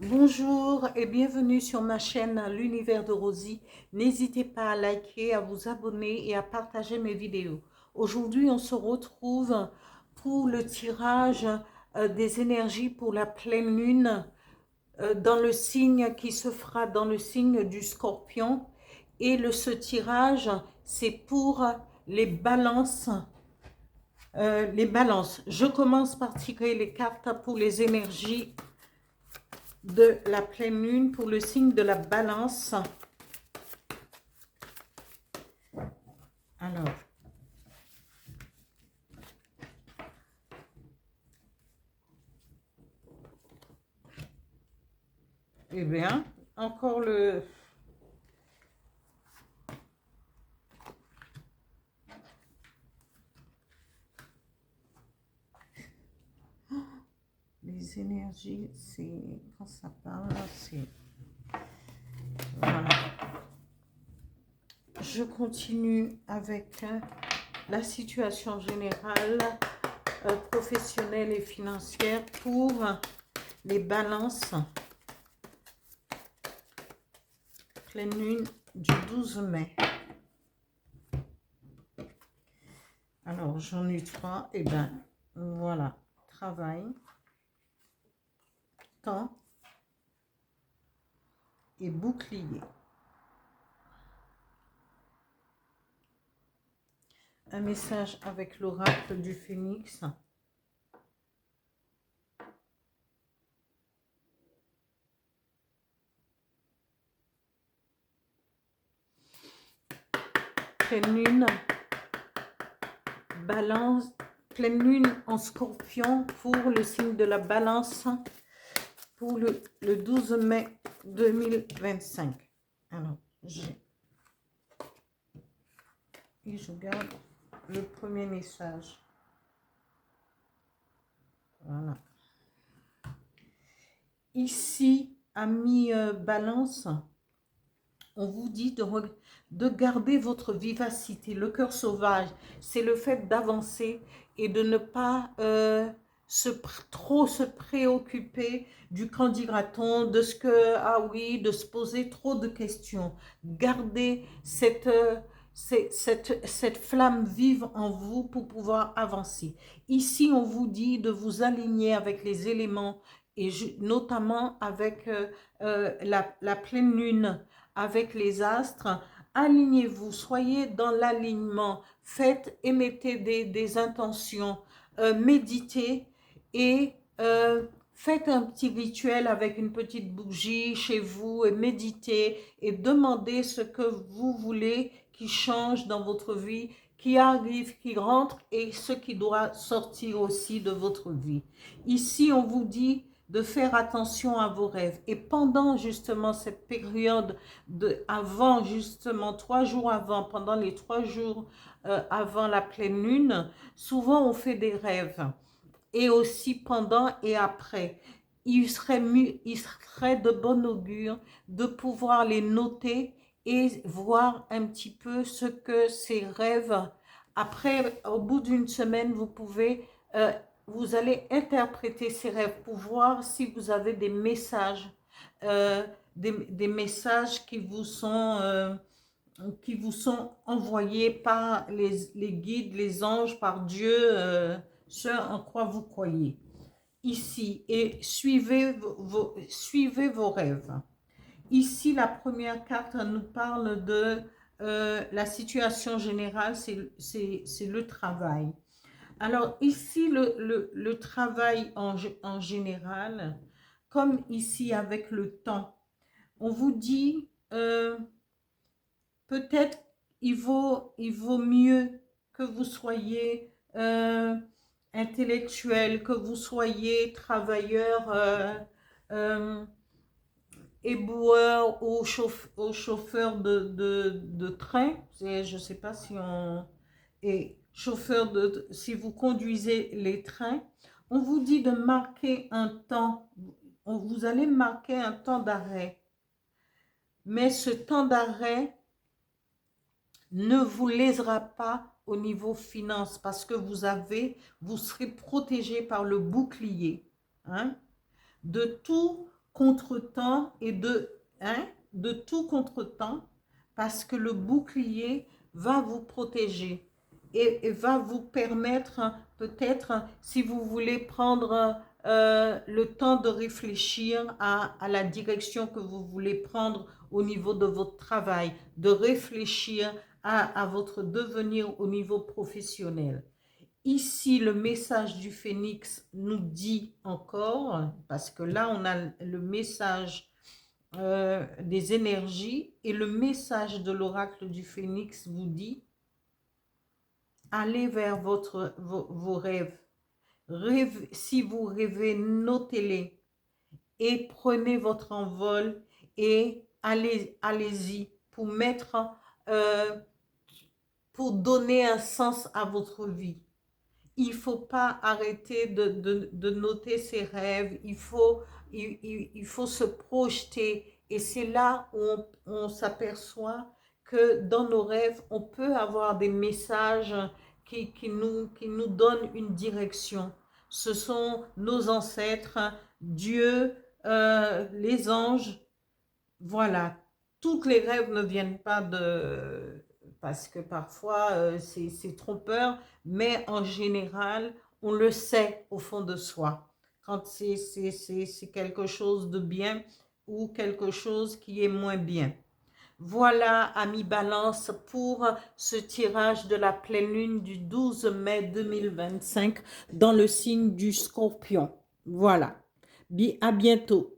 Bonjour et bienvenue sur ma chaîne L'Univers de Rosie. N'hésitez pas à liker, à vous abonner et à partager mes vidéos. Aujourd'hui, on se retrouve pour le tirage des énergies pour la pleine lune dans le signe qui se fera dans le signe du Scorpion. Et ce tirage, c'est pour les balances. Je commence par tirer les cartes pour les énergies de la pleine lune pour le signe de la balance. Alors, eh bien, encore les énergies, c'est quand ça parle, c'est voilà. Je continue avec la situation générale, professionnelle et financière pour les balances. Pleine lune du 12 mai. Alors, j'en ai 3. Et ben, voilà. Travail, temps et bouclier. Un message avec l'oracle du Phénix. Pleine lune, balance, pleine lune en Scorpion pour le signe de la balance pour le 12 mai 2025. Alors, je garde le premier message. Voilà. Ici, amis balance, on vous dit de garder votre vivacité, le cœur sauvage. C'est le fait d'avancer et de ne pas trop se préoccuper du qu'en dira-t-on, de ce que, ah oui, de se poser trop de questions. Gardez cette flamme vive en vous pour pouvoir avancer. Ici, on vous dit de vous aligner avec les éléments et notamment avec la pleine lune, avec les astres. Alignez-vous, soyez dans l'alignement, émettez des intentions, méditez et faites un petit rituel avec une petite bougie chez vous et méditez et demandez ce que vous voulez qui change dans votre vie, qui arrive, qui rentre et ce qui doit sortir aussi de votre vie. Ici, on vous dit de faire attention à vos rêves. Et pendant justement cette période, avant justement 3 jours avant, pendant les 3 jours avant la pleine lune, souvent on fait des rêves. Et aussi pendant et après. Il serait de bon augure de pouvoir les noter et voir un petit peu ce que ces rêves, après, au bout d'une semaine, vous allez interpréter ces rêves pour voir si vous avez des messages, des messages qui vous sont envoyés par les guides, les anges, par Dieu, ce en quoi vous croyez. Ici, et suivez vos rêves. Ici, la première carte nous parle de la situation générale, c'est le travail. Alors ici, le travail en général, comme ici avec le temps, on vous dit peut-être il vaut mieux que vous soyez intellectuel, que vous soyez travailleur, éboueur ou chauffeur de train. Je ne sais pas si on est chauffeur si vous conduisez les trains. On vous dit de marquer un temps. Vous allez marquer un temps d'arrêt. Mais ce temps d'arrêt ne vous lésera pas au niveau finance parce que vous serez protégé par le bouclier, hein, de tout contretemps et de tout contretemps, parce que le bouclier va vous protéger et va vous permettre, peut-être, si vous voulez prendre le temps de réfléchir à la direction que vous voulez prendre au niveau de votre travail, de réfléchir à votre devenir au niveau professionnel. Ici, le message du phénix nous dit encore, parce que là, on a le message des énergies et le message de l'oracle du phénix vous dit, allez vers vos rêves. Si vous rêvez, notez-les et prenez votre envol et allez-y pour pour donner un sens à votre vie. Il ne faut pas arrêter de noter ses rêves, il faut se projeter. Et c'est là où on s'aperçoit que dans nos rêves, on peut avoir des messages qui nous donnent une direction. Ce sont nos ancêtres, Dieu, les anges. Voilà, tous les rêves ne viennent pas parce que parfois c'est trompeur, mais en général, on le sait au fond de soi, quand c'est quelque chose de bien ou quelque chose qui est moins bien. Voilà, amis Balance, pour ce tirage de la pleine lune du 12 mai 2025 dans le signe du Scorpion. Voilà, à bientôt.